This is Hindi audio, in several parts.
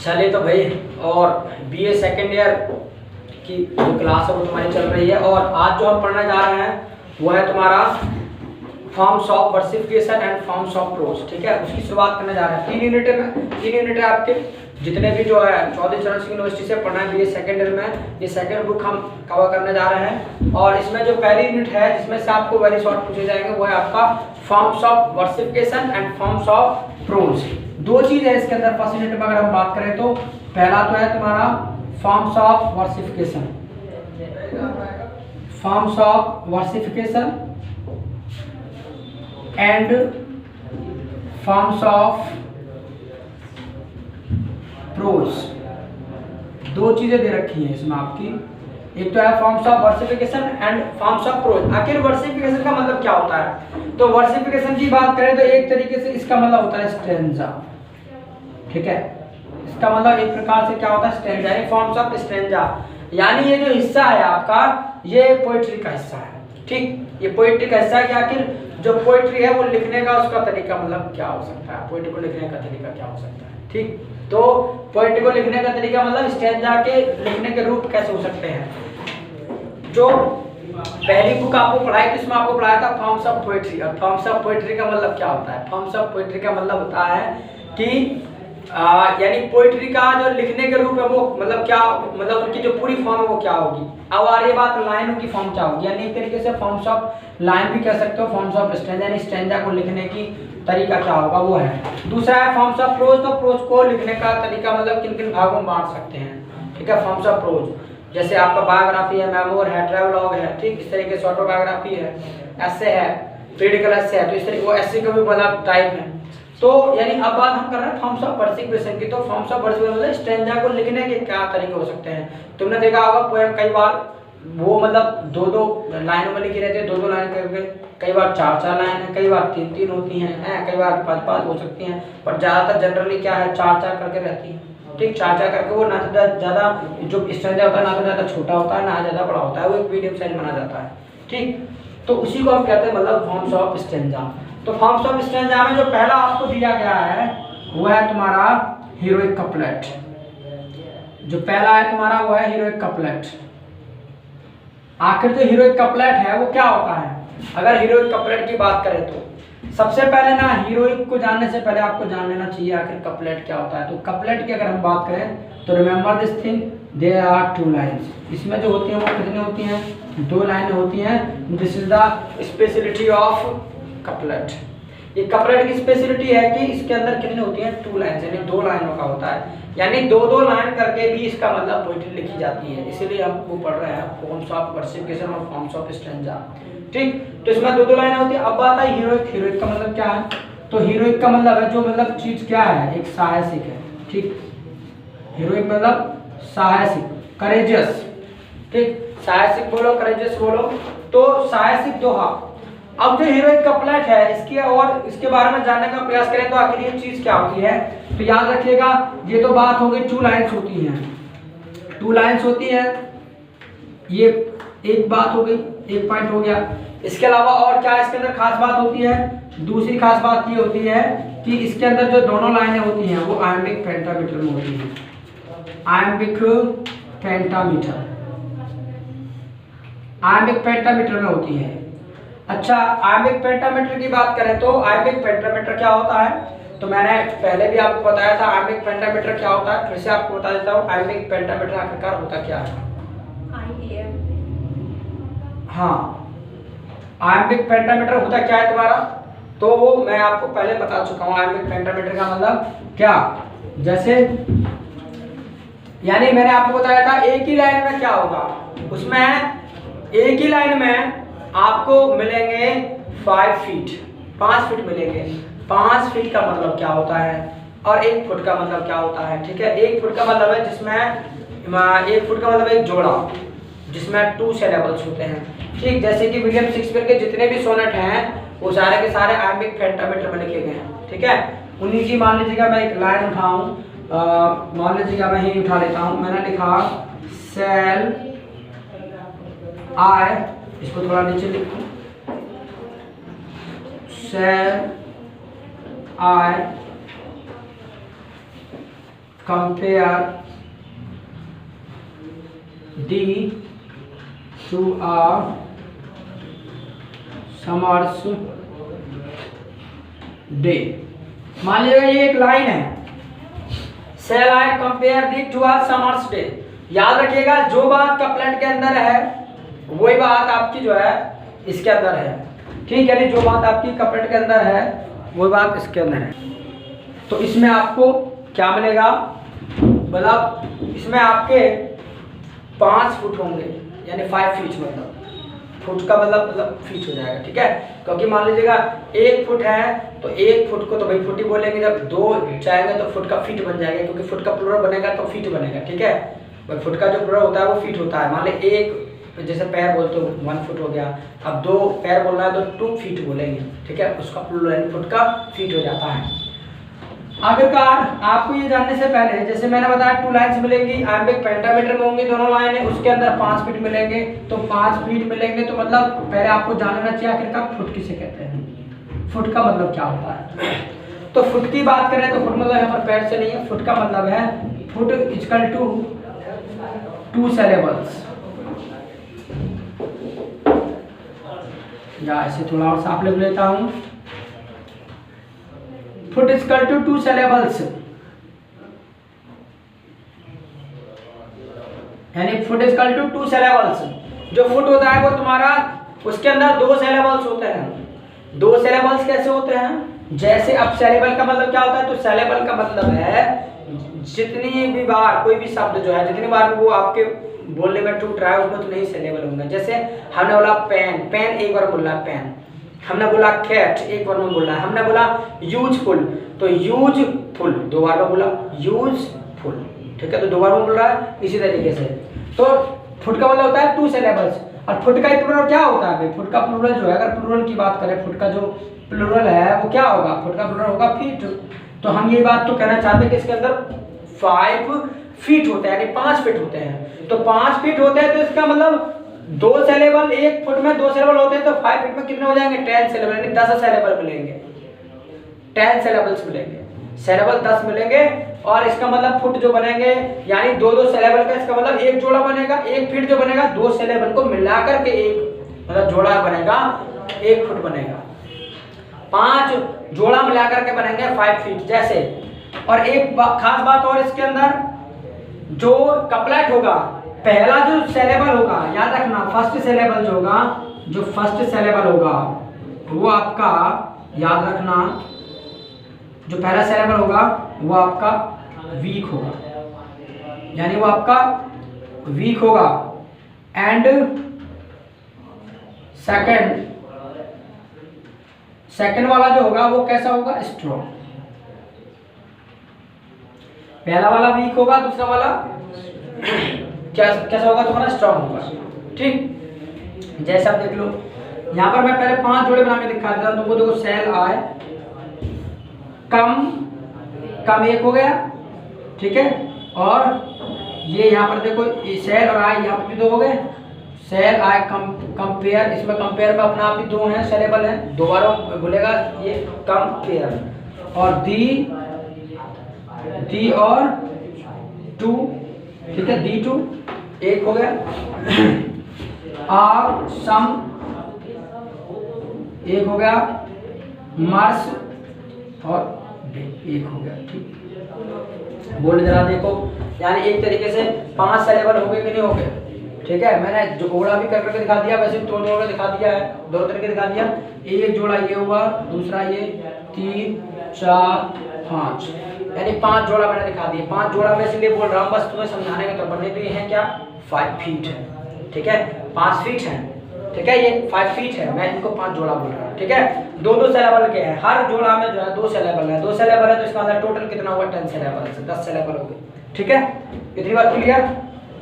चलिए तो भाई, और बीए सेकेंड ईयर की जो क्लास है वो तुम्हारी चल रही है। और आज जो हम पढ़ने जा रहे हैं वो है तुम्हारा forms of versification and forms of prose. ठीक है, उसकी शुरुआत करने जा रहे हैं। 3 यूनिट है आपके, जितने भी जो है चौधरी चरण सिंह यूनिवर्सिटी से पढ़ना है बीए सेकेंड ईयर में। ये सेकेंड बुक हम कवर करने जा रहे हैं। और इसमें जो पहली यूनिट है जिसमें से आपको वेरी शॉर्ट पूछे जाएंगे वो है आपका forms of versification and forms of prose. दो चीज है इसके अंदर फर्स्ट यूनिट में अगर हम बात करें तो पहला तो है तुम्हारा forms of versification, forms of versification and forms of prose. दो चीजें दे रखी हैं इसमें आपकी, एक तो है forms of versification and forms of prose. आखिर वर्सिफिकेशन का मतलब क्या होता है? तो वर्सिफिकेशन की बात करें तो एक तरीके से इसका मतलब होता है स्ट्रेंजा। ठीक है, इसका मतलब एक प्रकार से क्या होता है स्ट्रेंजा, यानी फॉर्म्स ऑफ स्ट्रेंजा, यानी ये जो हिस्सा है आपका ये पोएट्री का हिस्सा है। ठीक, ये पोएट्री का हिस्सा है कि आखिर जो पोएट्री है वो लिखने का उसका तरीका मतलब क्या हो सकता है, पोएट्री को लिखने का तरीका क्या हो सकता है। ठीक, तो पोएट्री को लिखने का तरीका मतलब स्ट्रेंजा के लिखने के रूप कैसे हो सकते हैं। जो पहली बुक आपको पढ़ाई थी उसमें आपको पढ़ाया था फॉर्म्स ऑफ पोएट्री। और फॉर्म्स ऑफ पोएट्री का मतलब क्या होता है? फॉर्म्स ऑफ पोएट्री का मतलब होता है कि यानी पोएट्री का जो लिखने के रूप है वो मतलब क्या, मतलब उनकी जो पूरी फॉर्म है वो क्या होगी। अब आ रही बात लाइनों की फॉर्म क्या होगी, यानी एक तरीके से फॉर्म्स ऑफ लाइन भी कह सकते हो, फॉर्म्स ऑफ स्ट्रेंजा, यानी स्ट्रेंजा को लिखने की तरीका क्या होगा वो है। दूसरा है फॉर्म्स ऑफ प्रोज। तो प्रोज को लिखने का तरीका मतलब किन किन भागों में बांट सकते हैं। ठीक है, फॉर्म्स ऑफ प्रोज जैसे आपका बायोग्राफी है, मेमोर है, ट्रैवलॉग है, ठीक इस तरीके से ऑटोबायोग्राफी है, एसे है, क्रिटिकल एसे है, तो इस तरीके वो एसे का भी मतलब टाइप है। तो यानी अब बात हम कर रहे हैं फॉर्म्स ऑफ वर्सिफिकेशन की। तो फॉर्म्स ऑफ वर्सिफिकेशन मतलब स्ट्रेंजा को लिखने के क्या तरीके हो सकते हैं। तुमने देखा होगा पोएम कई बार वो मतलब दो लाइनों में लिखी रहती है, दो लाइन करके, कई बार 4 लाइन है, कई बार 3 होती हैं, कई बार 5 हो सकती हैं, पर ज्यादातर जनरली क्या है 4 करके रहती है। ठीक, 4 करके वो ना तो ज्यादा जो स्ट्रेंजा होता है ना तो ज्यादा छोटा होता है ना ज्यादा बड़ा होता है, वो एक मीडियम साइज माना जाता है। ठीक, तो उसी को हम कहते हैं मतलब फॉर्म्स ऑफ स्ट्रेंजा। तो फॉर्म्स ऑफ स्ट्रेंजा में जो पहला आपको दिया गया है वो है तुम्हारा हीरोइक कपलेट। जो पहला है तुम्हारा वो है हीरोइक कपलेट। आखिर जो हीरोइक कपलेट है वो क्या होता है? अगर हीरोइक कपलेट की बात करें तो सबसे पहले ना हीरोइक को जानने से पहले आपको जान लेना चाहिए आखिर कपलेट क्या होता है। तो कपलेट की अगर हम बात करें तो remember this thing, there are 2 lines. इसमें जो होती हैं वो कितनी होती हैं? 2 लाइनें होती हैं। This is the speciality of couplet. ये कपलेट की स्पेशलिटी है कि इसके अंदर कितनी होती हैं? 2 लाइन्स, यानी 2 लाइनों का होता है, यानी 2 लाइन करके भी इसका मतलब पोएट्री लिखी जाती है। इसीलिए हम वो पढ़ रहे हैं फॉर्म्स ऑफ वर्सिफिकेशन और फॉर्म्स ऑफ स्ट्रेंजा। ठीक, तो इसमें 2 लाइनें होती है। अब बात है हीरोइक। हीरोइक का मतलब क्या है? तो हीरोइक का मतलब है जो मतलब चीज क्या है, एक साहसिक है। ठीक, हीरोइक मतलब साहसिक, करेजियस। ठीक, साहसिक बोलो, करेजियस बोलो, तो साहसिक दोहा। अब जो हीरोइक कपलेट है इसके और इसके बारे में जानने का प्रयास करें तो आखिर ये चीज क्या होती है। तो याद रखिएगा ये तो बात हो गई 2 लाइन्स होती हैं, 2 लाइन्स होती हैं, ये एक बात हो गई, एक पॉइंट हो गया। इसके अलावा और क्या इसके अंदर खास बात होती है? दूसरी खास बात ये होती है कि इसके अंदर जो दोनों लाइनें होती हैं वो आयम्बिक पेंटामीटर में होती हैं। आयम्बिक पेंटामीटर, आयम्बिक पेंटामीटर में होती है। अच्छा, आयम्बिक पेंटामीटर की बात करें तो आयम्बिक पेंटामीटर क्या होता है? तो मैंने पहले भी आपको बताया था आयम्बिक पेंटामीटर क्या होता है, फिर से आपको बता देता हूँ आयम्बिक पेंटामीटर आखिरकार होता क्या है। हाँ, आयम्बिक पेंटामीटर होता क्या है तुम्हारा? तो वो मैं आपको पहले बता चुका हूँ आयम्बिक पेंटामीटर का मतलब क्या। जैसे यानी मैंने आपको बताया था एक ही लाइन में क्या होगा, उसमें एक ही लाइन में आपको मिलेंगे 5 फीट, 5 फीट मिलेंगे। 5 फीट का मतलब क्या होता है और 1 फुट का मतलब क्या होता है। ठीक है, 1 फुट का मतलब है जिसमें 1 फुट का मतलब एक जोड़ा जिसमें 2 सिलेबल्स होते हैं। ठीक, जैसे कि विलियम शेक्सपियर के जितने भी सोनेट हैं वो सारे के सारे आयम्बिक पेंटामीटर में लिखे गए हैं। ठीक है, उन्हीं की मान लीजिएगा मैं एक लाइन उठाऊं, मान लीजिएगा मैं ही उठा लेता हूं। मैंने लिखा सेल आई, इसको थोड़ा नीचे लिखूं, shall I compare D to a summer's day. मान लीजिएगा ये एक लाइन है, shall I compare thee to are summer's day. याद रखिएगा जो बात कपलेट के अंदर है वही बात आपकी जो है इसके अंदर है, ठीक है। जो बात आपकी कपलेट के अंदर है वही बात इसके अंदर है। तो इसमें आपको क्या मिलेगा, मतलब इसमें आपके 5 फुट होंगे, यानी 5 फीट, मतलब फुट का मतलब फीट हो जाएगा, ठीक है। क्योंकि मान लीजिएगा 1 फुट है तो 1 फुट को तो भाई फुट ही बोलेंगे, जब 2 जाएंगे तो फुट का फीट बन जाएगा, क्योंकि फुट का प्लूरल बनेगा तो फीट बनेगा, ठीक है। भाई फुट का जो प्लूरल होता है वो फीट होता है। मान ली 1 जैसे पैर बोलते हो 1 फुट हो गया, अब 2 पैर बोलना है तो 2 फीट बोलेंगे, ठीक है। उसका प्लूरल फुट का फीट हो जाता है। आखिरकार आपको ये जानने से पहले, जैसे मैंने बताया 2 लाइन्स मिलेंगी, आइम्बिक पेंटामीटर में होंगी दोनों लाइनें, उसके अंदर 5 फीट मिलेंगे। तो 5 फीट मिलेंगे तो मतलब पहले आपको जानना चाहिए आखिरकार फुट किसे कहते हैं, फुट का मतलब क्या होता है। तो फुट की बात करें तो फुट मतलब यहाँ पर पैर से नहीं है, फुट का मतलब है फुट इक्वल टू 2 सिलेबल्स, या ऐसे थोड़ा और साफ लिख लेता हूँ, फुट इक्वल टू 2 सिलेबल्स, यानी फुट इक्वल टू 2 सिलेबल्स। जो फुट होता है वो तुम्हारा उसके अंदर 2 सिलेबल्स होते हैं। 2 सिलेबल्स कैसे होते हैं, जैसे अब सिलेबल का मतलब क्या होता है, तो सिलेबल का मतलब है जितनी भी बार कोई भी शब्द जो है जितनी बार वो आपके बोलने में टूट रहा है उसमें तो नहीं सिलेबल होंगे। जैसे हमने बोला पेन, पेन एक बार बोल रहा है पेन, हमने बोला कैट एक बार में बोल रहा है, हमने बोला यूजफुल तो यूजफुल 2 बार में बोला यूजफुल, ठीक है, तो 2 बार में बोल रहा है। इसी तरीके से तो फुट का मतलब होता है 2 सिलेबल्स। और फुट का प्लूरल क्या होता है भाई, फुट का प्लूरल जो है, अगर प्लूरल की बात करें, फुट का जो प्लूरल है वो क्या होगा, फुट का प्लूरल होगा फीट। तो हम ये बात तो कहना चाहते हैं कि इसके अंदर 5 फीट होते हैं, यानी 5 फीट होते हैं। तो 5 फीट होते हैं तो इसका मतलब 2 सिलेबल, 1 फुट में 2 सिलेबल होते हैं, तो 5 फीट में कितने हो जाएंगे, 10 सिलेबल, यानी 10 सिलेबल मिलेंगे, 10 सिलेबल्स मिलेंगे, सिलेबल 10 मिलेंगे। और इसका मतलब फुट जो बनेंगे यानी 2-2 सिलेबल का, इसका मतलब एक जोड़ा बनेगा, 1 फीट जो बनेगा 2 सिलेबल को मिलाकर के एक मतलब जोड़ा बनेगा, 1 फुट बनेगा। 5 जोड़ा मिलाकर के बनेंगे 5 फीट जैसे। और एक खास बात और इसके अंदर, जो कपलेट होगा, पहला जो सिलेबल होगा, याद रखना फर्स्ट सिलेबल जो होगा, जो फर्स्ट सिलेबल होगा वो आपका, याद रखना जो पहला सिलेबल होगा वो आपका वीक होगा, यानी वो आपका वीक होगा। एंड सेकंड वाला जो होगा वो कैसा होगा, स्ट्रॉन्ग। पहला वाला वीक होगा, दूसरा वाला कैसा होगा तुम्हारा, स्ट्रॉन्ग होगा, ठीक। जैसे आप देख लो यहाँ पर मैं पहले 5 जोड़े बना के दिखा देता हूँ तुमको। देखो सेल आए कम 1 हो गया, ठीक है। और ये यहाँ पर देखो सेल और आई यहाँ पर भी 2 हो गए, सेल आई कंपेयर, इसमें कंपेयर में अपना आप ही 2 हैं सिलेबल हैं, 2 बार बोलेगा ये कंपेयर। और दी और 2, ठीक है, दी 2 1 हो गया, आ सम 1 हो गया, मार्स और 1 हो गया, ठीक। बोल जरा देखो, यानी एक तरीके से 5 सिलेबल हो गए कि नहीं हो गए, ठीक है। मैंने जोड़ा भी करके दिखा दिया, वैसे 2 जोड़ा दिखा दिया है, 2 तरीके दिखा दिया। एक जोड़ा ये हुआ, दूसरा ये, 3 4 5, यानी 5 जोड़ा मैंने दिखा दिया। 5 जोड़ा मैं इसलिए बोल रहा हूँ बस तुम्हें समझाने के तौर पर, नहीं तो ये है क्या 5 फीट है, ठीक है, 5 फीट है, ठीक है, ये 5 फीट है, मैं इनको 5 जोड़ा बोल रहा हूँ, ठीक है। 2-2 सिलेबल के हैं, हर जोड़ा में जो है 2 सिलेबल है, 2 सिलेबल है तो इसका मतलब टोटल कितना हुआ, 10 सिलेबल से 10 सिलेबल हो गए, ठीक है। इतनी बात क्लियर।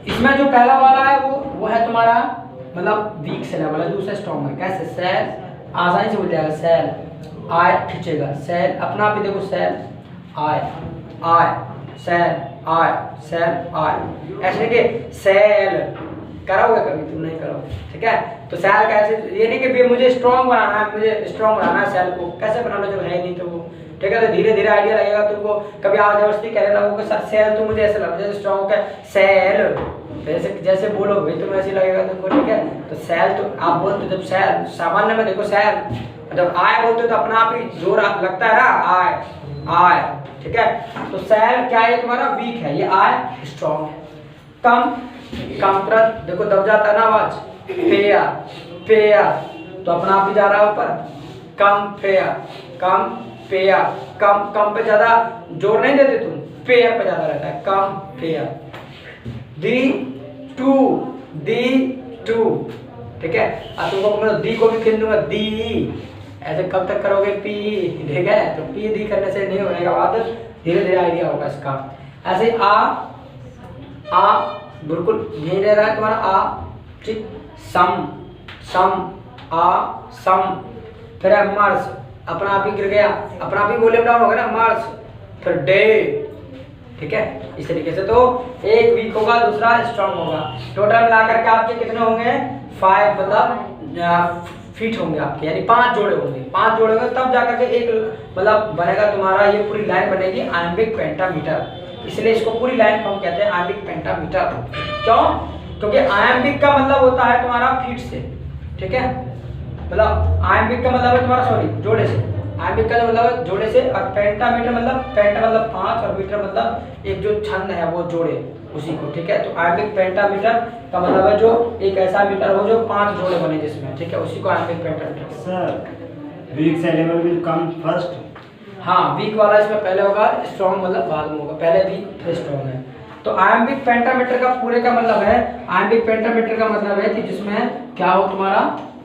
इसमें जो पहला वाला है वो है तुम्हारा मतलब वीक सिलेबल है, दूसरा स्ट्रॉन्ग है। कैसे, सेल आसानी से बोल जाएगा, सेल आय खींचेगा, सेल अपना आप ही देखो, सेल आय सेल आय सेल आय, ऐसे कि सेल कराओगे कभी, तुम नहीं करोगे, ठीक है। तो सेल कैसे, ये नहीं कि मुझे स्ट्रॉन्ग बनाना है, मुझे स्ट्रॉन्ग बनाना है, सेल को कैसे बना लो जब है नहीं तो वो, ठीक है। तो धीरे धीरे आइडिया लगेगा तुमको, कभी आप जबरदस्ती कहने लगोगे सर सेल, तो मुझे ऐसे लगता है जैसे स्ट्रॉन्ग होगा सेल, जैसे जैसे बोलोगे तुम ऐसे लगेगा तुमको, ठीक है। तो सेल तो आप बोलते जब सेल सामान्य में देखो सेल, जब आय बोलते हो तो अपना आप ही जोर लगता है ना, आय आय, ठीक है। तो सेल क्या है तुम्हारा वीक है, ये आय स्ट्रॉन्ग है। कम कम तुरंत देखो दब जाता है ना आवाज, फेयर फेयर, तो अपना आप ही जा रहा है ऊपर, कम फेयर कम फेयर, कम कम पे ज्यादा जोर नहीं देते तुम, फेयर पे ज्यादा रहता है, कम फेयर। दी टू, ठीक है। अब तुमको मैं दी को भी खींच दूंगा, दी ऐसे कब तक करोगे पी, ठीक है। तो पी दी करने से नहीं होने का बाद धीरे धीरे आइडिया होगा इसका। ऐसे आ बिल्कुल यही रह रहा है तुम्हारा आ, ठीक। सम सम आ सम, फिर है मर्स, अपना आप ही गिर गया, अपना आप ही वॉल्यूम डाउन हो गया ना, मर्स। फिर डे, ठीक है। इस तरीके से तो एक वीक होगा दूसरा स्ट्रॉन्ग होगा। टोटल मिलाकर के आपके कितने होंगे 5 मतलब फीट होंगे आपके, यानी 5 जोड़े होंगे, 5 जोड़े होंगे तब जाकर के एक मतलब बनेगा तुम्हारा, ये पूरी लाइन बनेगी आयम्बिक पेंटामीटर। इसलिए इसको पूरी लाइन को हम कहते हैं आयम्बिक पेंटामीटर। क्यों? क्योंकि आयम्बिक का मतलब होता है तुम्हारा फीट से, ठीक है। मतलब आयम्बिक का मतलब है तुम्हारा सॉरी जोड़े से, आयम्बिक का मतलब है जोड़े से, और पेंटामीटर मतलब पेंटा मतलब 5 और मीटर मतलब एक जो छंद है वो जोड़े उसी को, ठीक है। तो आयम्बिक पेंटामीटर का मतलब है जो एक ऐसा मीटर हो जो 5 जोड़े बने जिसमें, ठीक है, उसी को iambic pentameter. Sir weak syllable will come first. हाँ, वीक वाला इसमें पहले होगा, स्ट्रॉन्ग मतलब बाद में होगा, पहले वीक फिर स्ट्रॉन्ग है। तो आयम्बिक पेंटामीटर का पूरे का मतलब है, आयम्बिक पेंटामीटर का मतलब है कि जिसमें क्या हो तुम्हारा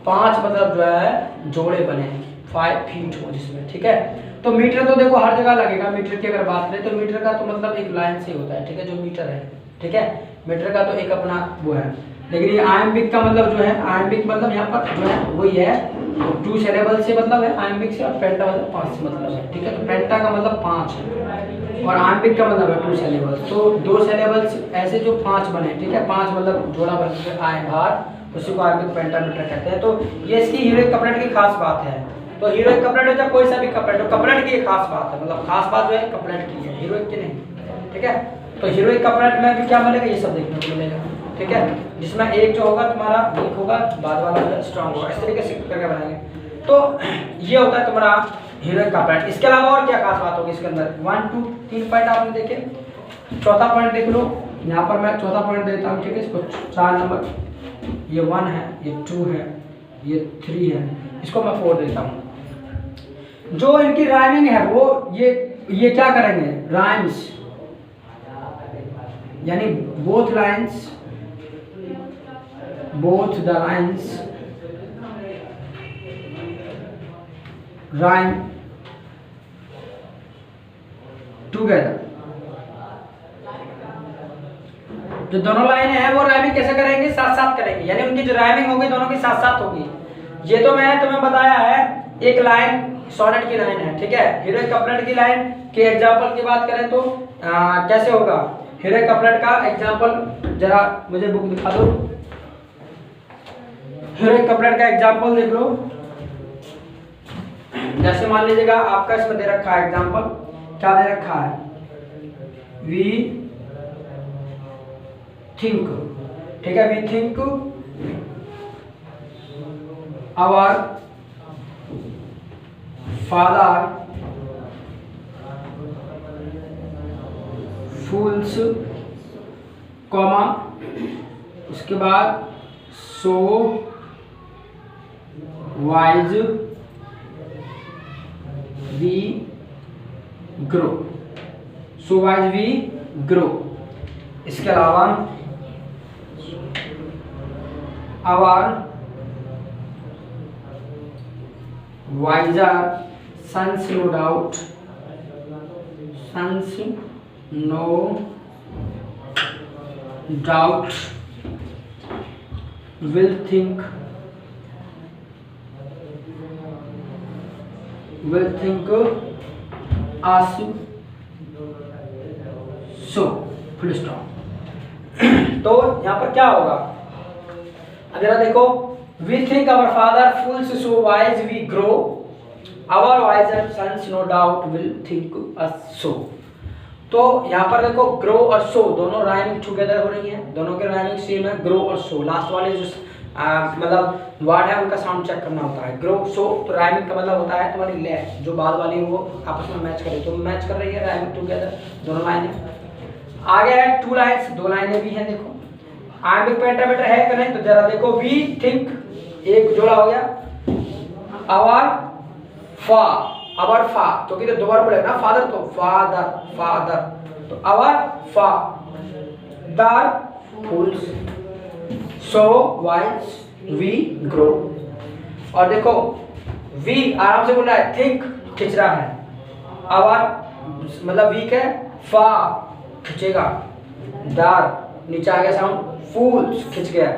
5 मतलब जो है जोड़े बने, 5 फीट हो जिसमें, ठीक है। तो मीटर तो देखो हर जगह लगेगा, मीटर की अगर बात करें तो मीटर का तो मतलब एक लाइन से होता है, ठीक है, जो मीटर है, ठीक है। मीटर का तो एक अपना वो है, लेकिन ये आयम्बिक का मतलब जो है, आयम्बिक मतलब यहाँ पर जो है वही है, तो 2 सिलेबल से मतलब है आयम्बिक से, और पेंटा मतलब 5 से मतलब है, ठीक है। तो पेंटा का मतलब 5 है और आयम्बिक का मतलब है 2 सिलेबल, तो 2 सिलेबल्स ऐसे जो 5 बने, ठीक है, 5 मतलब जोड़ा बन के आए बाहर, उसी को आयम्बिक पेंटामीटर कहते हैं। तो ये इसकी हीरोइक कपलेट की खास बात है। तो हीरोइक कपलेट हो चाहे कोई सा भी कपलेट हो, कपलेट की खास बात है, मतलब खास बात जो है कपलेट की है, हीरोइक की नहीं, ठीक है। तो हीरोइक कपलेट में भी क्या मिलेगा, ये सब देखने को मिलेगा, ठीक है, जिसमें एक जो होगा तुम्हारा वीक होगा, बाद वाला स्ट्रॉन्ग होगा, इस तरीके से करके बनाएंगे। तो ये होता है तुम्हारा हीरोइक कपलेट। इसके अलावा और क्या खास बात होगी इसके अंदर, 1 2 3 पॉइंट आपने देखे, चौथा पॉइंट देख लो, यहाँ पर मैं चौथा पॉइंट देता हूँ, ठीक है। इसको 4 नंबर, ये 1 है, ये 2 है, ये 3 है, इसको मैं 4 देता हूँ। जो इनकी राइमिंग है वो ये क्या करेंगे, राइम्स, यानी both the lines rhyme together. जो दोनों लाइन है वो राइमिंग कैसे करेंगे, साथ साथ करेंगे, यानी उनकी जो राइमिंग होगी दोनों की साथ साथ होगी। ये तो मैंने तुम्हें बताया है एक लाइन सोनेट की लाइन है, ठीक है। हीरोइक कपलेट की लाइन के एग्जांपल की बात करें तो कैसे होगा, हीरोइक कपलेट का एग्जांपल जरा मुझे बुक दिखा दो, हीरोइक कपलेट का एग्जांपल देख लो। जैसे मान लीजिएगा आपका इसमें दे रखा है एग्जांपल, क्या दे रखा है, वी थिंक, ठीक है, we think our father fools, comma, उसके बाद so wise we grow, so wise we grow. इसके अलावा our wiser sons no doubt, sons no doubt will think as so, full stop. तो यहाँ पर क्या होगा, अब जरा देखो, we think our father fools so wise we grow, our wiser sons no doubt will think us so. तो यहाँ पर देखो ग्रो और सो दोनों राइमिंग टुगेदर हो रही है, दोनों के राइमिंग सेम है, ग्रो और सो। लास्ट वाले जो मतलब वर्ड है उनका साउंड चेक करना होता है। ग्रो सो तो राइमिंग का मतलब होता है तुम्हारी ले, जो बाद वाली वो आपस में मैच करे, तो मैच कर रही है राइमिंग टुगेदर दोनों लाइनें। आगे है टू लाइन्स, दो लाइनें भी हैं। देखो आइम्बिक पेंटामीटर है कि नहीं, तो जरा देखो वी थिंक एक जोड़ा हो गया, आवर फा, आवर फा तो कि तो दो बार पड़ेगा ना फादर, तो फादर फादर, तो आवर फा दर फूल्स सो वाइज वी ग्रो। और देखो वी आराम से बोल रहा है, थिंक खिंच रहा है, आवर मतलब वीक है, फा खिंचेगा, दार नीचे आ गया साउंड, फूल्स खिंच गया,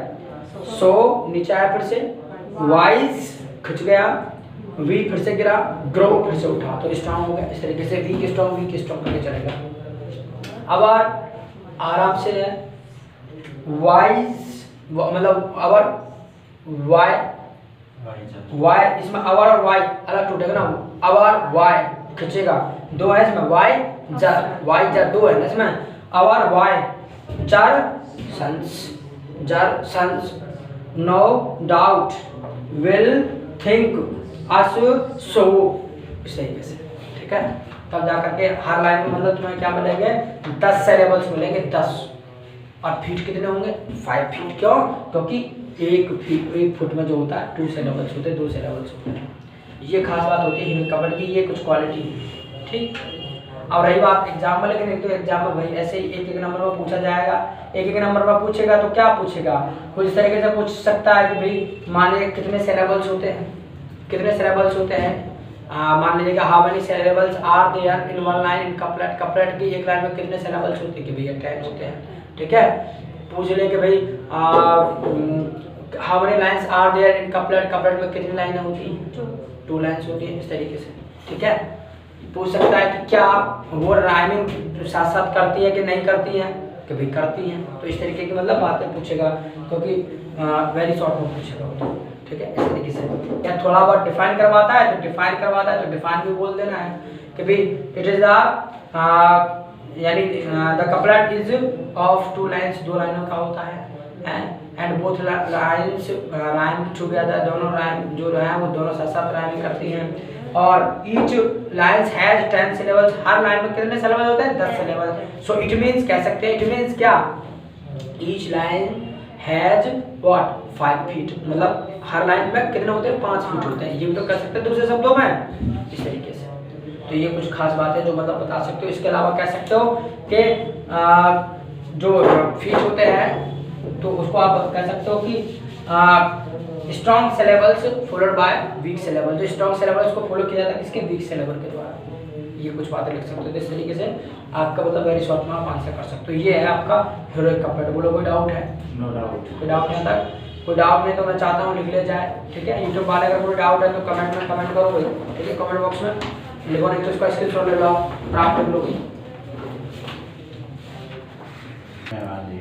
सो नीचे आया फिर से, वाइज खिंच गया, वी फिर से गिरा, ग्रो फिर से उठा, तो स्ट्रॉन्ग हो गया। इस तरीके से वीक स्ट्रॉन्ग करके चलेगा। अब आराम से है, वाइज मतलब अवर वाई, वाई इसमें अवर और वाई अलग टूटेगा ना, अवर वाई खींचेगा, दो है इसमें, वाई जर दो है ना इसमें, our wiser sons no doubt will think us so. इस तरीके से ठीक है, तब जाकर के हर लाइन में मतलब तुम्हें क्या मिलेंगे, 10 सिलेबल्स मिलेंगे, 10। और फीट कितने होंगे, 5 फीट। क्यों, क्योंकि एक फुट में जो होता है 2 सिलेबल्स होते हैं, 2 सिलेबल्स होते हैं। ये खास बात होती है हिंदी कवर की, ये कुछ क्वालिटी ठीक। और रही बात एग्जाम में, लेकिन एक तो एग्जाम में भाई ऐसे ही एक नंबर में पूछा जाएगा, एक नंबर में पूछेगा तो क्या पूछेगा, कुछ इस तरीके से पूछ सकता है कि भाई मान लीजिए कितने सिलेबल्स होते हैं, कितने सिलेबल्स होते हैं, मान लीजिए how many syllables are there in one line in couplet, couplet की एक लाइन में कितने सिलेबल्स होते हैं, कि भैया 10 होते हैं। ठीक है, पूछ ले कि भाई how many lines are there in couplet, couplet में कितनी लाइनें होती हैं, 2 लाइंस होती हैं, इस तरीके से। ठीक है, पूछ सकता है कि क्या वो राइमिंग साथ साथ करती है कि नहीं करती है, कि भाई करती हैं, तो इस तरीके की मतलब बातें पूछेगा, क्योंकि वेरी शॉर्ट में पूछेगा तो। ठीक है, इस तरीके से या थोड़ा बहुत डिफाइन करवाता है तो डिफाइन करवाता है, तो डिफाइन भी बोल देना है कि भाई इट इज द यानी the couplet is of 2 lines, 2 लाइनों का होता है, and both lines rhyme together, दोनों राइम जो है वो दोनों साथ साथ राइम करती हैं। और each lines has 10 syllables, her line में कितने सिलेबल होते हैं, 10 सिलेबल। सो इट मीन्स कह सकते हैं, इट मीन्स क्या, each line has what 5 feet, मतलब हर लाइन में कितने होते हैं, 5 फीट होते हैं। ये भी तो कर सकते हैं दूसरे शब्दों में, इस तरीके से। तो ये कुछ खास बातें जो मतलब बता सकते हो। इसके अलावा कह सकते हो कि जो फीट होते हैं तो उसको आप कह सकते हो कि strong syllables followed by weak syllable, जो स्ट्रॉन्ग सिलेबल्स को फॉलो किया जाता है किसके, वीक सिलेबल के द्वारा। ये कुछ बातें लिख सकते हो, इस तरीके से आपका मतलब वेरी शॉर्ट में आप आंसर कर सकते हो। ये है आपका हीरोइक कपलेट। बोलो कोई डाउट है? No doubt. कोई डाउट नहीं आता? कोई डाउट नहीं तो मैं चाहता हूँ लिख ले जाए। ठीक है, यूट्यूब वाले अगर कोई डाउट है तो कमेंट में कमेंट करो भाई। ठीक है, कमेंट बॉक्स में लिखो, नहीं तो इसका स्क्रीनशॉट ले लो, प्राप्त कर लो।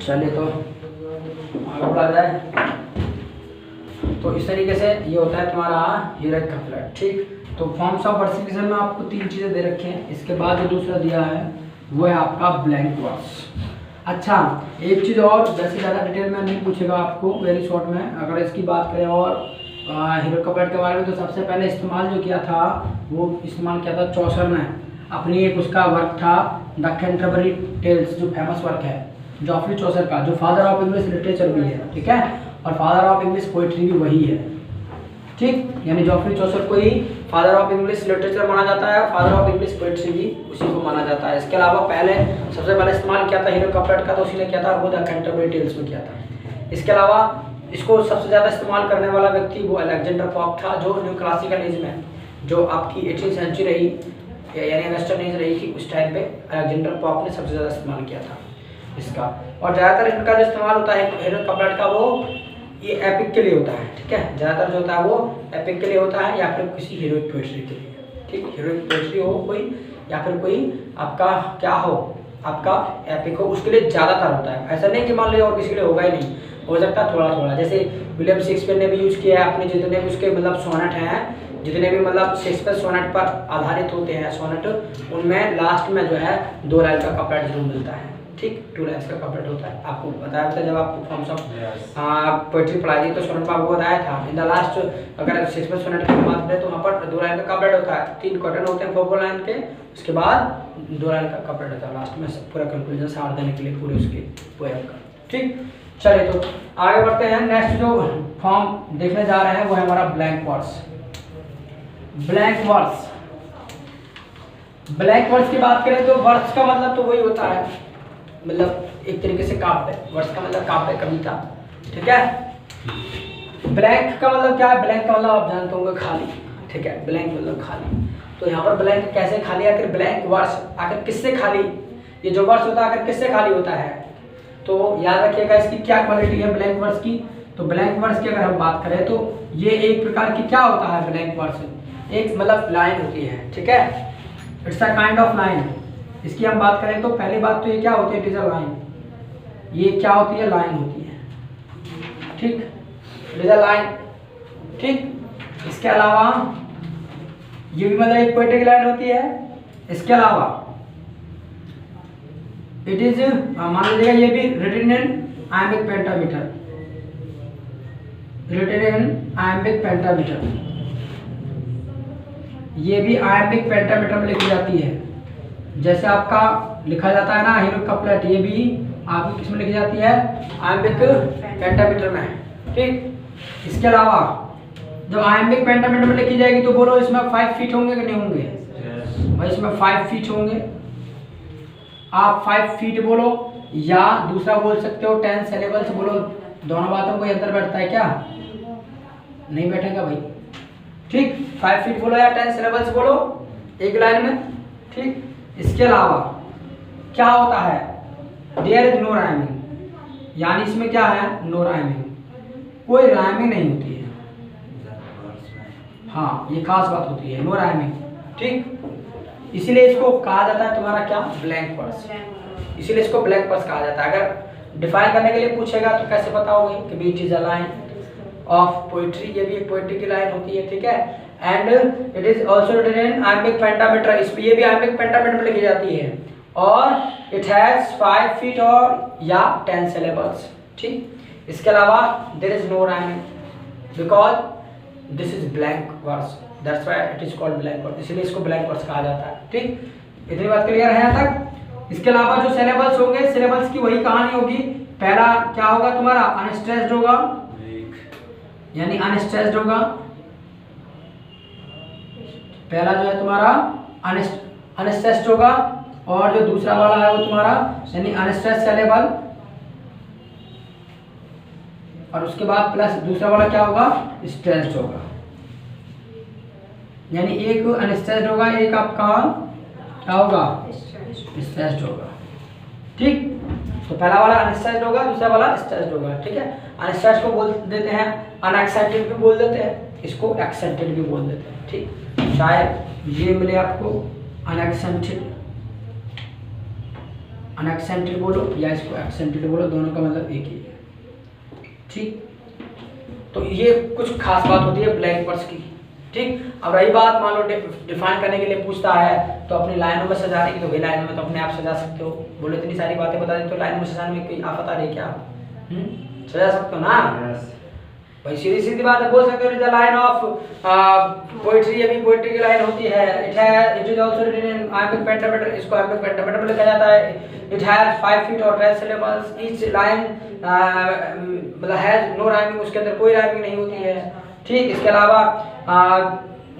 चलिए तो आगे बढ़ा जाए। तो इस तरीके से ये होता है तुम्हारा हीरोइक कपलेट। ठीक, तो फॉर्म्स ऑफ वर्सिफिकेशन में आपको 3 चीज़ें दे रखी हैं। इसके बाद जो दूसरा दिया है वो है आपका ब्लैंक वर्स। अच्छा, एक चीज़ और, वैसे ज़्यादा डिटेल में नहीं पूछेगा आपको, वेरी शॉर्ट में अगर इसकी बात करें और हीरोइक कपलेट के बारे में, तो सबसे पहले इस्तेमाल जो किया था वो इस्तेमाल किया था चौसर ने। अपनी एक उसका वर्क था द कैंटरबरी टेल्स, जो फेमस वर्क है जॉफरी चौसर का, जो फादर ऑफ इंग्लिश लिटरेचर भी है। ठीक है, और फादर ऑफ इंग्लिश पोइट्री भी वही है। ठीक, यानी जॉफरी चौसर को ही फादर ऑफ इंग्लिश लिटरेचर माना जाता है, फादर ऑफ इंग्लिश पोइट्री भी उसी को माना जाता है। इसके अलावा पहले सबसे पहले इस्तेमाल किया था हीरोइक कपलेट का, तो उसी ने किया था, वो द कैंटरबरी टेल्स में किया था। इसके अलावा इसको सबसे ज़्यादा इस्तेमाल करने वाला व्यक्ति वो अलेक्जेंडर पॉप था, जो न्यू क्लासिकल एज में, जो आपकी 18th सेंचुरी रही यानी वेस्टर्न एज रही थी, उस टाइम पे अलेक्जेंडर पॉप ने सबसे ज़्यादा इस्तेमाल किया था इसका। और ज़्यादातर इनका जो इस्तेमाल होता है हीरोइक कपलेट का, वो ये एपिक के लिए होता है। ठीक है, ज़्यादातर जो होता है वो एपिक के लिए होता है, या फिर किसी हीरोइक पोएट्री के लिए। ठीक, हीरोइक पोएट्री हो कोई, या फिर कोई आपका क्या हो, आपका एपिक हो, उसके लिए ज़्यादातर होता है। ऐसा नहीं कि मान लो और किसी के लिए होगा ही नहीं, हो सकता है थोड़ा थोड़ा। जैसे विलियम शेक्सपियर ने भी यूज़ किया है अपने जितने भी उसके मतलब सोनेट हैं, जितने भी मतलब शेक्सपियर सोनेट पर आधारित होते हैं सोनेट, उनमें लास्ट में जो है 2 लाइन का कपलेट जरूर मिलता है। ठीक, 2 लाइन्स का कपलेट होता है। आपको बताया था जब आपको फॉर्म्स ऑफ पोएट्री पढ़ाई थी तो सोनेट में आपको बताया था इन द लास्ट, अगर शेक्सपियर सोनेट की बात करें तो वहाँ पर 2 लाइन का कपलेट होता है, 3 क्वार्टर होते हैं 4 लाइन के, उसके बाद 2 लाइन का कपलेट होता है लास्ट में, पूरा कंक्लूजन सार देने के लिए पूरे उसके पोएम का। ठीक, चलिए तो आगे बढ़ते हैं। नेक्स्ट जो फॉर्म देखने जा रहे हैं वो है हमारा blank verse. Blank verse, blank verse की बात करें तो वर्स का मतलब तो वही होता है, मतलब एक तरीके से काव्य। वर्स का मतलब काव्य, कविता। ठीक है, ब्लैंक का मतलब क्या है? ब्लैंक का मतलब आप जानते होंगे खाली। ठीक है, ब्लैंक मतलब खाली। तो यहाँ पर ब्लैंक कैसे खाली, आखिर ब्लैंक वर्स आखिर किससे खाली, ये जो वर्स होता है आखिर किससे खाली होता है? तो याद रखिएगा इसकी क्या क्वालिटी है ब्लैंक वर्स की। तो ब्लैंक वर्स की अगर हम बात करें तो ये एक प्रकार की क्या होता है ब्लैंक वर्स, एक मतलब लाइन होती है। ठीक है, it's a kind of line. इसकी हम बात करें तो पहली बात तो ये क्या होती है, इट इज अ लाइन। ये क्या होती है? लाइन होती है। ठीक, इट इज अ लाइन। ठीक, इसके अलावा ये भी मतलब एक पोएट्री लाइन होती है। इसके अलावा इट इज मान लीजिएगा ये भी written in iambic pentameter, written in iambic pentameter, ये भी आयम्बिक पेंटामीटर में लिखी जाती है। जैसे आपका लिखा जाता है ना हीरो कपलेट, ये भी आपकी किसमें लिखी जाती है? आयम्बिक पेंटामीटर में। ठीक, इसके अलावा जब आयम्बिक पेंटामीटर में लिखी जाएगी तो बोलो इसमें 5 फीट होंगे कि नहीं होंगे? भाई इसमें 5 फीट होंगे। आप 5 फीट बोलो या दूसरा बोल सकते हो 10 सिलेबल्स बोलो, दोनों बातों को अंतर बैठता है क्या? नहीं बैठेगा भाई। ठीक, 5 फीट बोलो या 10 सिलेबल्स बोलो एक लाइन में। ठीक, इसके अलावा क्या होता है? देयर इज नो राइमिंग, यानी इसमें क्या है? नो राइमिंग, कोई राइमिंग नहीं होती है। हाँ, ये खास बात होती है, नो राइमिंग। ठीक, इसीलिए इसको कहा जाता है तुम्हारा क्या? Blank verse. इसीलिए इसको ब्लैंक वर्स कहा जाता है। अगर डिफाइन करने के लिए पूछेगा तो कैसे बताओगे कि it is a line of poetry, ये भी एक पोएट्री की लाइन होती है। ठीक है, and it is also written in iambic pentameter, इस पे ये भी आयम्बिक पेंटामीटर में लिखी जाती है, और इट हैज 5 फीट और या 10 सिलेबल्स। ठीक, इसके अलावा there is no rhyming because this is blank verse, that's why it is called blank verse, इसलिए इसको ब्लैंक वर्स कहा जाता है। ठीक, इतनी बात क्लियर है यहाँ तक। इसके अलावा जो सिलेबल्स होंगे, सिलेबल्स की वही कहानी होगी। पहला क्या होगा तुम्हारा? अनस्ट्रेस्ड होगा, यानी अनस्ट्रेस्ड होगा। पहला जो है तुम्हारा अनस्ट्रेस्ड होगा, और जो दूसरा वाला है वो तुम्हारा यानी अनस्ट्रेस्ड सिलेबल, और उसके बाद प्लस दूसरा वाला क्या होगा? स्ट्रेस्ड होगा। यानी एक अनस्ट्रेस्ड होगा, एक आपका क्या होगा? स्ट्रेस्ड होगा। ठीक, तो पहला वाला अनस्ट्रेस्ड होगा, दूसरा वाला स्ट्रेस्ड होगा। ठीक है, अनस्ट्रेस्ड को बोल देते हैं अनएक्सेंटेड भी बोल देते हैं, इसको एक्सेंटेड भी बोल देते हैं। ठीक, शायद ये मिले आपको अनएक्सेंटेड, अनएक्सेंटेड बोलो या इसको एक्सेंटेड बोलो, दोनों का मतलब एक ही है। ठीक, तो ये कुछ खास बात होती है ब्लैंक वर्स की। ठीक, अब रही बात मान लो डिफाइन करने के लिए पूछता है तो अपनी लाइनों में सजाने की, तो भाई लाइनों में तो अपने आप सजा सकते हो। बोलो इतनी सारी बातें बता दी तो लाइनों में सजाने में कोई आफत आ रही है क्या? सजा सकते हो ना भाई, सीधी सीधी बात है, बोल सकते हो। द लाइन ऑफ पोएट्री, ये भी पोएट्री की लाइन होती है। It is also written in iambic pentameter, इसको आयम्बिक पेंटामीटर में लिखा जाता है। इट हैज 5 फीट और 10 सिलेबल्स, ईच लाइन मतलब हैज नो राइमिंग, उसके अंदर कोई राइमिंग नहीं होती है। ठीक, इसके अलावा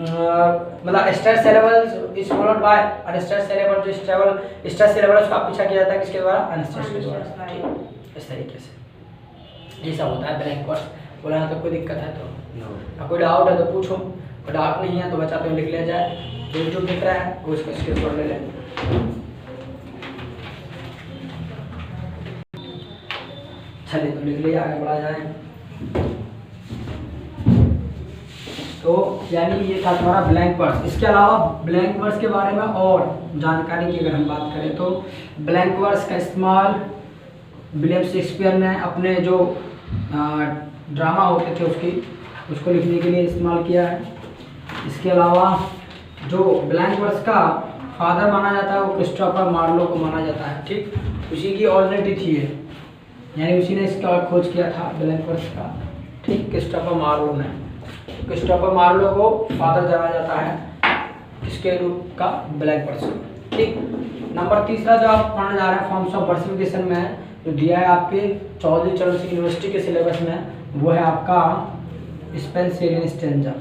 मतलब stress syllables is followed by unstress syllable, जो स्ट्रेस सिलेबल उसका पीछा किया जाता है किसके द्वारा? अनस्ट्रेस के द्वारा। ठीक, इस तरीके से ये सब होता है ब्लैंक वर्स। बोला तो कोई दिक्कत है तो कोई डाउट है तो पूछो, कोई डाउट नहीं है तो बच्चा तो लिख लिया जाए, जो यूट्यूब दिख रहा है वो इसको स्क्रीनशॉट ले लें। चलिए तो लिख लिया, आगे बढ़ा जाए। तो यानी ये था तुम्हारा ब्लैंक वर्स। इसके अलावा ब्लैंक वर्स के बारे में और जानकारी की अगर हम बात करें तो ब्लैंक वर्स का इस्तेमाल विलियम शेक्सपियर ने अपने जो ड्रामा होते थे उसको लिखने के लिए इस्तेमाल किया है। इसके अलावा जो ब्लैंक वर्स का फादर माना जाता है वो क्रिस्टोफर मार्लो को माना जाता है। ठीक, उसी की ऑरिजिनलिटी थी ये, यानी उसी ने इसका खोज किया था ब्लैंक वर्स का। ठीक, क्रिस्टोफर मार्लो ने। क्रिस्टोफर मार्लो को फादर जाना जाता है किसके रूप का, ब्लैंक वर्स। ठीक, नंबर तीसरा जो आप पढ़ने जा रहे हैं फॉर्म्स ऑफ वर्सिफिकेशन में, जो दिया है आपके चौधरी चरण सिंह यूनिवर्सिटी के सिलेबस में, वो है आपका स्पेंसरियन स्टेंजा।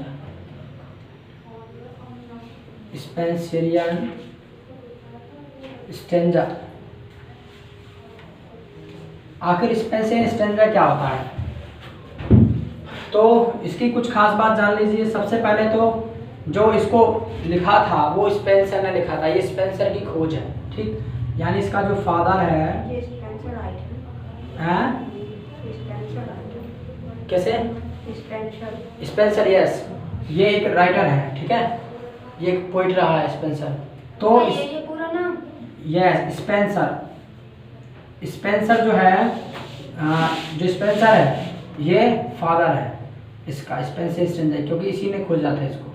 Spenserian stanza. आखिर स्पेंसरियन स्टेंजा क्या होता है, तो इसकी कुछ खास बात जान लीजिए। सबसे पहले तो जो इसको लिखा था वो स्पेंसर ने लिखा था, ये स्पेंसर की खोज है। ठीक, यानी इसका जो फादर है, ये स्पेंसर राइट हैं? स्पेंसर राइट कैसे? स्पेंसर स्पेंसर, यस, ये एक राइटर है। ठीक है, ये एक पोइट रहा है स्पेंसर। तो ये पूरा नाम यस, स्पेंसर। स्पेंसर जो है जो स्पेंसर है ये फादर है इसका, स्पेंसर स्टेंजा, क्योंकि इसी ने खोजा था इसको,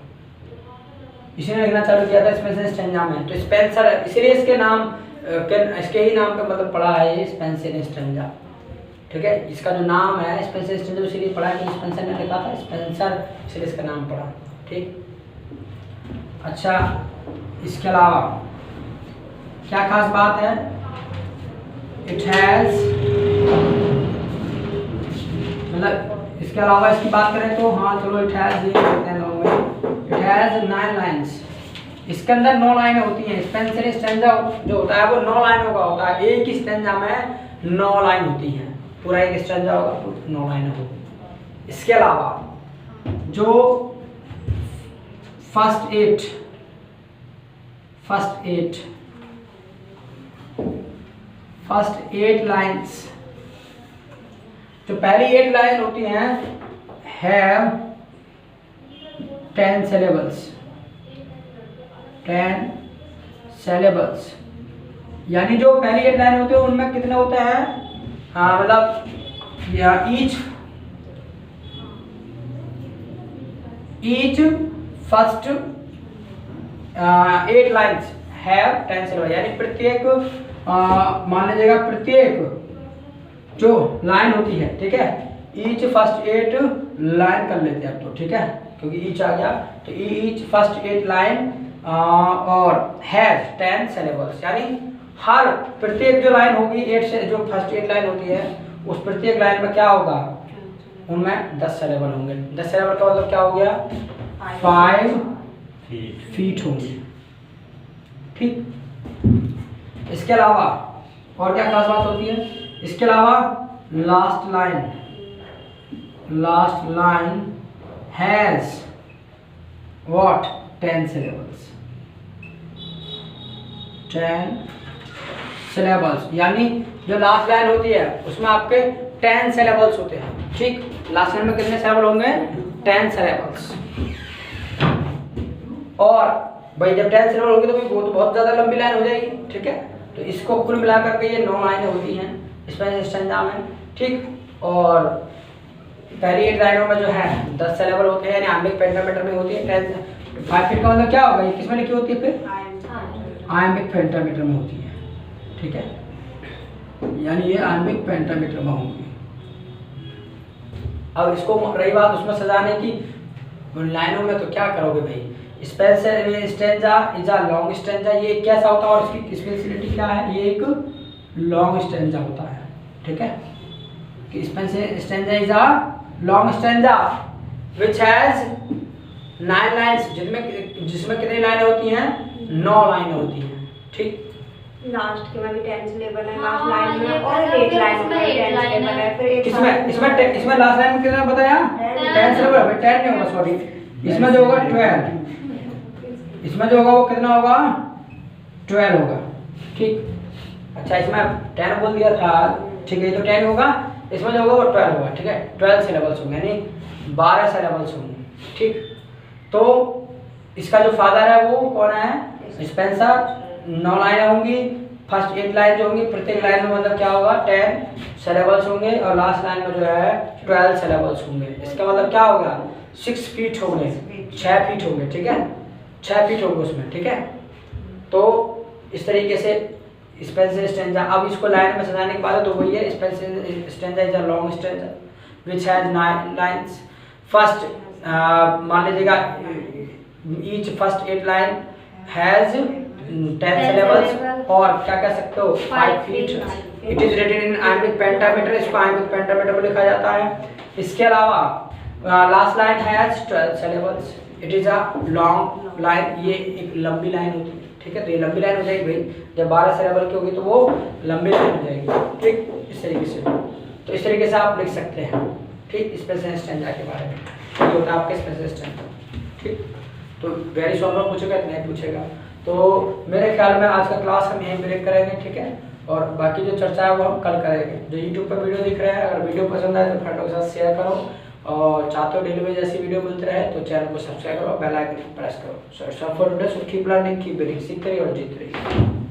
इसी ने लिखना चालू किया था स्पेंसर स्टेंजा में। तो स्पेंसर इसीलिए इसके नाम इसके ही नाम पे मतलब पड़ा है ये स्पेंसर स्टेंजा। ठीक है, इसका जो नाम है स्पेंसर स्टेंजा इसीलिए पड़ा है कि स्पेंसर ने लिखा था, स्पेंसर इसलिए इसका नाम पड़ा। ठीक, अच्छा, इसके अलावा क्या खास बात है, इट हैज, मतलब इसके अलावा इसकी बात करें तो हाँ चलो, इट हैज ये कहते हैं लोग में, इट हैज 9 लाइन्स। इसके अंदर 9 लाइनें होती हैं। स्पेंसर स्टेंजा जो होता है वो 9 लाइनों का होता है, एक ही स्टेंजा में 9 लाइन होती हैं, पूरा एक स्टेंजा होगा तो 9 लाइनें होगी। इसके अलावा जो फर्स्ट 8 लाइन्स, जो पहली 8 लाइन होती हैं हैव 10 syllables, 10 syllables, यानी जो पहली 8 लाइन होती है उनमें कितने होते हैं, मतलब each first 8 lines have 10 syllables, यानी प्रत्येक मान लीजिएगा प्रत्येक जो लाइन होती है, ठीक है, ईच फर्स्ट 8 लाइन कर लेते हैं अब तो, ठीक है, क्योंकि ईच आ गया तो ईच फर्स्ट 8 लाइन और हैज 10 syllables, यानी हर प्रत्येक जो लाइन होगी 8 से जो फर्स्ट 8 लाइन होती है उस प्रत्येक लाइन में क्या होगा, उनमें 10 syllable होंगे। 10 syllable का मतलब क्या हो गया, 5 फीट होंगे। ठीक, इसके अलावा और क्या खास बात होती है, इसके अलावा last line has what 10 syllables, 10 syllables, यानी जो लास्ट लाइन होती है उसमें आपके 10 syllables होते हैं। ठीक, लास्ट लाइन में कितने syllable होंगे, 10 syllables। और भाई जब 10 syllable होगी तो वो तो बहुत ज़्यादा लंबी लाइन हो जाएगी। ठीक है, तो इसको कुल मिला करके ये 9 लाइनें होती हैं स्पेंसर स्टेंजा में। ठीक, और पहली 8 लाइनों में जो है 10 syllable होते हैं, यानी आइम्बिक पेंटामीटर में होती है। 5 फीट का मतलब क्या होगा, किसमें लिखी होती है, फिर आइम्बिक पेंटामीटर में होती है। ठीक है, यानी ये आइम्बिक पेंटामीटर में होंगी। अब इसको रही बात उसमें सजाने की, लाइनों में तो क्या करोगे भाई, Spencer stanza is a long stanza, ये कैसा होता है और इसकी स्पेशलिटी क्या है, ये एक लॉन्ग स्टेंजा होता है। ठीक है, कि Spencer stanza is a long stanza which has 9 lines, जिसमें कितनी लाइनें होती हैं, 9 लाइनें होती हैं। ठीक, लास्ट के में भी 10 syllable है, लास्ट लाइन में और 8 लाइन में 10 syllable है, फिर एक इसमें लास्ट लाइन में कितना बताया, 10 syllable, 10 नहीं होगा, सॉरी, इसमें जो होगा 12, इसमें जो होगा वो कितना होगा, 12 होगा। ठीक, अच्छा इसमें 10 बोल दिया था, ठीक है, तो 10 होगा, इसमें जो होगा वो 12 होगा। ठीक है, 12 syllables होंगे, यानी 12 syllables होंगे। ठीक, तो इसका जो फादर है वो कौन है, स्पेंसर। 9 लाइनें होंगी, फर्स्ट 8 लाइन जो होंगी प्रत्येक लाइन में मतलब क्या होगा, 10 syllables होंगे, और लास्ट लाइन में जो है 12 syllables होंगे। इसका मतलब क्या होगा, 6 फीट हो गए, 6 फीट हो गए, ठीक है, 6 फीट हो गए उसमें, ठीक है। तो इस तरीके से स्पेंसर स्टेंजा। अब इसको लाइन में सजाने के बाद तो वही है, Spenser stanza is a long stanza which has 9 lines. First मान लीजिएगा each first 8 line has 10 syllables और क्या कह सकते हो 5 feet. It is written in iambic pentameter, इसको iambic pentameter में लिखा जाता है। इसके अलावा last line has 12 syllables, it is a long line, ये एक लंबी लाइन होती है, ठीक है। तो ये लंबी लाइन हो जाएगी भाई, जब 12 syllable की होगी तो वो लंबी लाइन हो जाएगी, ठीक, इस तरीके से। तो इस तरीके से आप लिख सकते हैं, ठीक, स्पेंसर स्टेंजा के बारे में। ये होता है आपके स्पेंसर स्टेंजा, ठीक। तो वेरी शॉर्ट में पूछेगा, इतना ही पूछेगा। तो मेरे ख्याल में आज का क्लास हम यहीं ब्रेक करेंगे, ठीक है, और बाकी जो चर्चा है वो हम कल करेंगे। जो यूट्यूब पर वीडियो दिख रहे हैं, अगर वीडियो पसंद आए तो फ्रेंडों के साथ शेयर करो, और चाहते हो डेली में जैसी वीडियो मिलते रहे तो चैनल को सब्सक्राइब करो, बेल आइकन प्रेस करो। So for today, so keep learning, keep reading, सीखते रहिए और जीतते रहिए।